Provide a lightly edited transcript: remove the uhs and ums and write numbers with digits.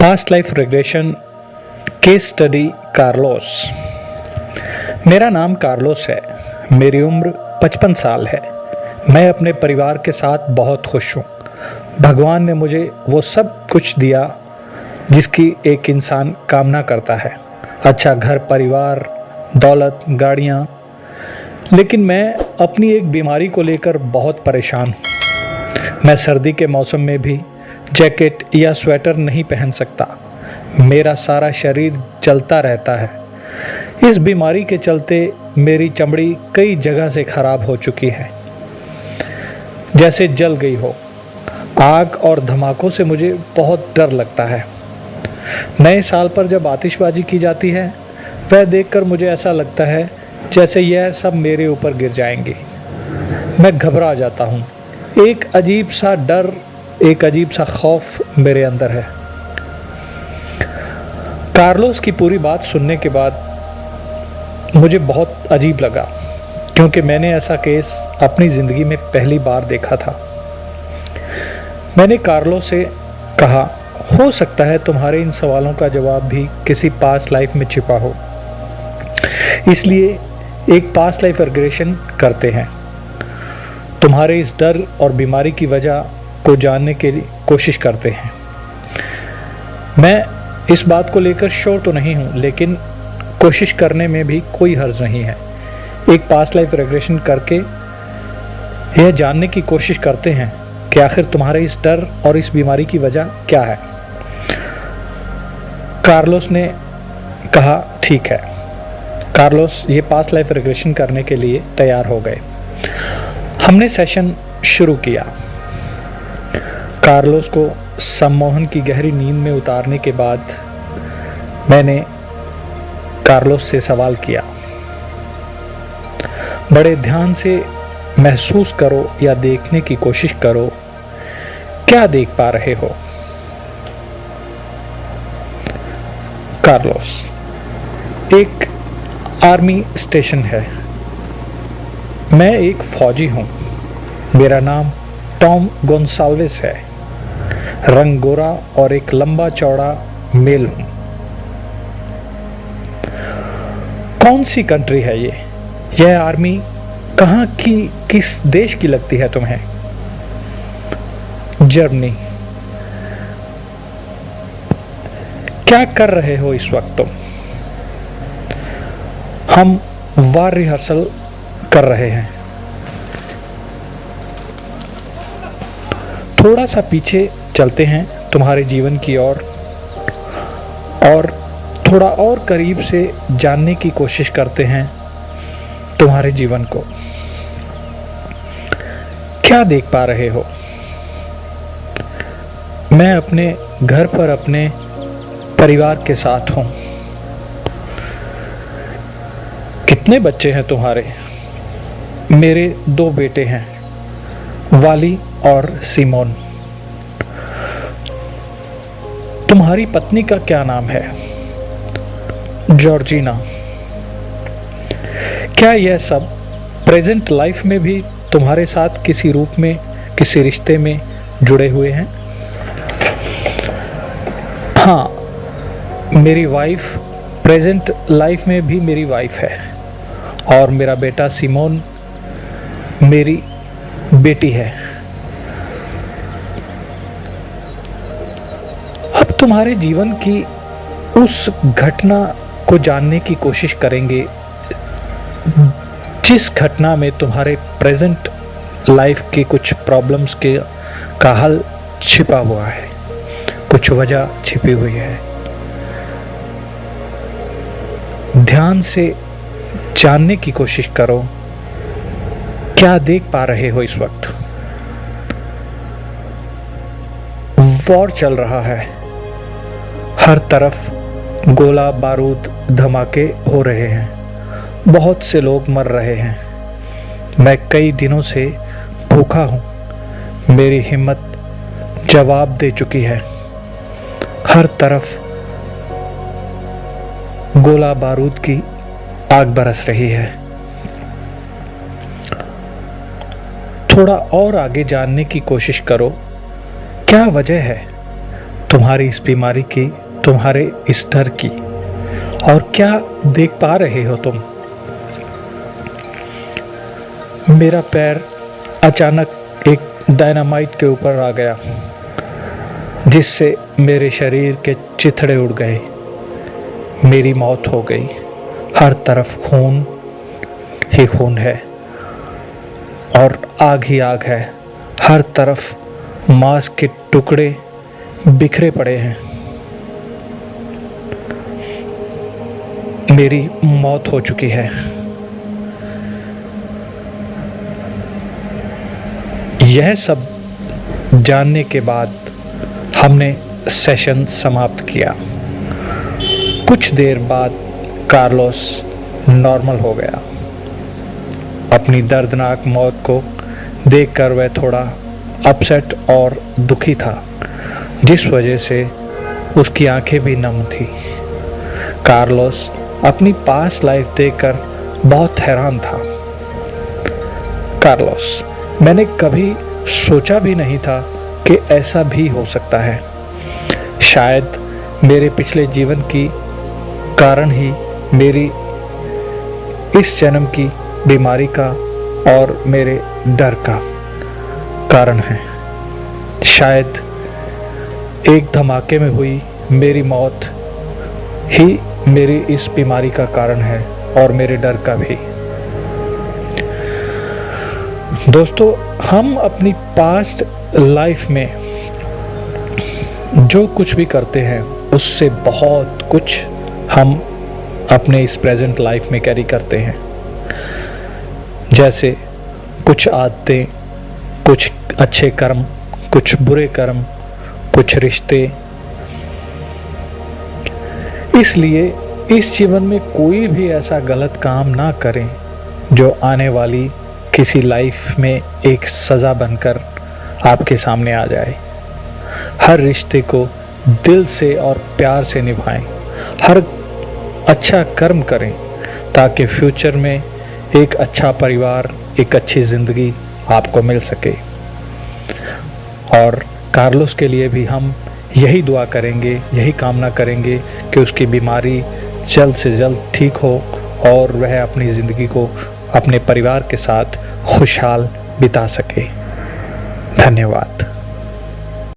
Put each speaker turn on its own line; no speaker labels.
Past life regression case study Carlos. मेरा नाम Carlos है। मेरी उम्र 55 साल है। मैं अपने परिवार के साथ बहुत खुश हूँ। भगवान ने मुझे वो सब कुछ दिया जिसकी एक इंसान कामना करता है। अच्छा घर, परिवार, दौलत, गाड़ियाँ। लेकिन मैं अपनी एक बीमारी को लेकर बहुत परेशान हूँ। मैं सर्दी के मौसम में भी जैकेट या स्वेटर नहीं पहन सकता। मेरा सारा शरीर जलता रहता है। इस बीमारी के चलते मेरी चमड़ी कई जगह से खराब हो चुकी है, जैसे जल गई हो। आग और धमाकों से मुझे बहुत डर लगता है। नए साल पर जब आतिशबाजी की जाती है, वह देखकर मुझे ऐसा लगता है जैसे यह सब मेरे ऊपर गिर जाएंगे। मैं घबरा जाता हूँ। एक अजीब सा डर, एक अजीब सा खौफ मेरे अंदर है। कार्लोस की पूरी बात सुनने के बाद मुझे बहुत अजीब लगा, क्योंकि मैंने ऐसा केस अपनी ज़िंदगी में पहली बार देखा था। मैंने कार्लोस से कहा, हो सकता है तुम्हारे इन सवालों का जवाब भी किसी पास्ट लाइफ में छिपा हो, इसलिए एक पास्ट लाइफ रिग्रेशन करते हैं। तुम्हारे इस डर और बीमारी की वजह को जानने की कोशिश करते हैं। मैं इस बात को लेकर श्योर तो नहीं हूँ, लेकिन कोशिश करने में भी कोई हर्ज नहीं है। एक पास्ट लाइफ रिग्रेशन करके यह जानने की कोशिश करते हैं कि आखिर तुम्हारे इस डर और इस बीमारी की वजह क्या है। कार्लोस ने कहा, ठीक है। कार्लोस ये पास्ट लाइफ रिग्रेशन करने के लिए तैयार हो गए। हमने सेशन शुरू किया। कार्लोस को सम्मोहन की गहरी नींद में उतारने के बाद मैंने कार्लोस से सवाल किया, बड़े ध्यान से महसूस करो या देखने की कोशिश करो, क्या देख पा रहे हो? कार्लोस, एक आर्मी स्टेशन है। मैं एक फौजी हूं। मेरा नाम टॉम गोंसाल्विस है। रंग गोरा और एक लंबा चौड़ा मेल हूं। कौन सी कंट्री है ये? यह आर्मी कहाँ की, किस देश की लगती है तुम्हें? जर्मनी। क्या कर रहे हो इस वक्त तुम? हम वार रिहर्सल कर रहे हैं। थोड़ा सा पीछे चलते हैं तुम्हारे जीवन की ओर और थोड़ा और करीब से जानने की कोशिश करते हैं तुम्हारे जीवन को। क्या देख पा रहे हो? मैं अपने घर पर अपने परिवार के साथ हूं। कितने बच्चे हैं तुम्हारे? मेरे 2 बेटे हैं, वाली और सिमोन। तुम्हारी पत्नी का क्या नाम है? जॉर्जिना। क्या यह सब प्रेजेंट लाइफ में भी तुम्हारे साथ किसी रूप में, किसी रिश्ते में जुड़े हुए हैं? हाँ, मेरी वाइफ प्रेजेंट लाइफ में भी मेरी वाइफ है, और मेरा बेटा सिमोन मेरी बेटी है। अब तुम्हारे जीवन की उस घटना को जानने की कोशिश करेंगे जिस घटना में तुम्हारे प्रेजेंट लाइफ के कुछ प्रॉब्लम्स के का हल छिपा हुआ है, कुछ वजह छिपी हुई है। ध्यान से जानने की कोशिश करो, क्या देख पा रहे हो इस वक्त? वॉर चल रहा है। हर तरफ गोला बारूद, धमाके हो रहे हैं। बहुत से लोग मर रहे हैं। मैं कई दिनों से भूखा हूं। मेरी हिम्मत जवाब दे चुकी है। हर तरफ गोला बारूद की आग बरस रही है। थोड़ा और आगे जानने की कोशिश करो, क्या वजह है तुम्हारी इस बीमारी की, तुम्हारे इस डर की, और क्या देख पा रहे हो तुम? मेरा पैर अचानक एक डायनामाइट के ऊपर आ गया, जिससे मेरे शरीर के चिथड़े उड़ गए। मेरी मौत हो गई। हर तरफ खून ही खून है और आग ही आग है। हर तरफ मांस के टुकड़े बिखरे पड़े हैं। मेरी मौत हो चुकी है। यह सब जानने के बाद हमने सेशन समाप्त किया। कुछ देर बाद कार्लोस नॉर्मल हो गया। अपनी दर्दनाक मौत को देखकर वह थोड़ा अपसेट और दुखी था, जिस वजह से उसकी आंखें भी नम थी। कार्लोस अपनी पास्ट लाइफ देखकर बहुत हैरान था। कार्लोस, मैंने कभी सोचा भी नहीं था कि ऐसा भी हो सकता है। शायद मेरे पिछले जीवन की कारण ही मेरी इस जन्म की बीमारी का और मेरे डर का कारण है। शायद एक धमाके में हुई मेरी मौत ही मेरी इस बीमारी का कारण है और मेरे डर का भी। दोस्तों, हम अपनी पास्ट लाइफ में जो कुछ भी करते हैं उससे बहुत कुछ हम अपने इस प्रेजेंट लाइफ में कैरी करते हैं। जैसे कुछ आदतें, कुछ अच्छे कर्म, कुछ बुरे कर्म, कुछ रिश्ते। इसलिए इस जीवन में कोई भी ऐसा गलत काम ना करें जो आने वाली किसी लाइफ में एक सज़ा बनकर आपके सामने आ जाए। हर रिश्ते को दिल से और प्यार से निभाएं। हर अच्छा कर्म करें ताकि फ्यूचर में एक अच्छा परिवार, एक अच्छी ज़िंदगी आपको मिल सके। और कार्लोस के लिए भी हम यही दुआ करेंगे, यही कामना करेंगे कि उसकी बीमारी जल्द से जल्द ठीक हो और वह अपनी ज़िंदगी को अपने परिवार के साथ खुशहाल बिता सके। धन्यवाद।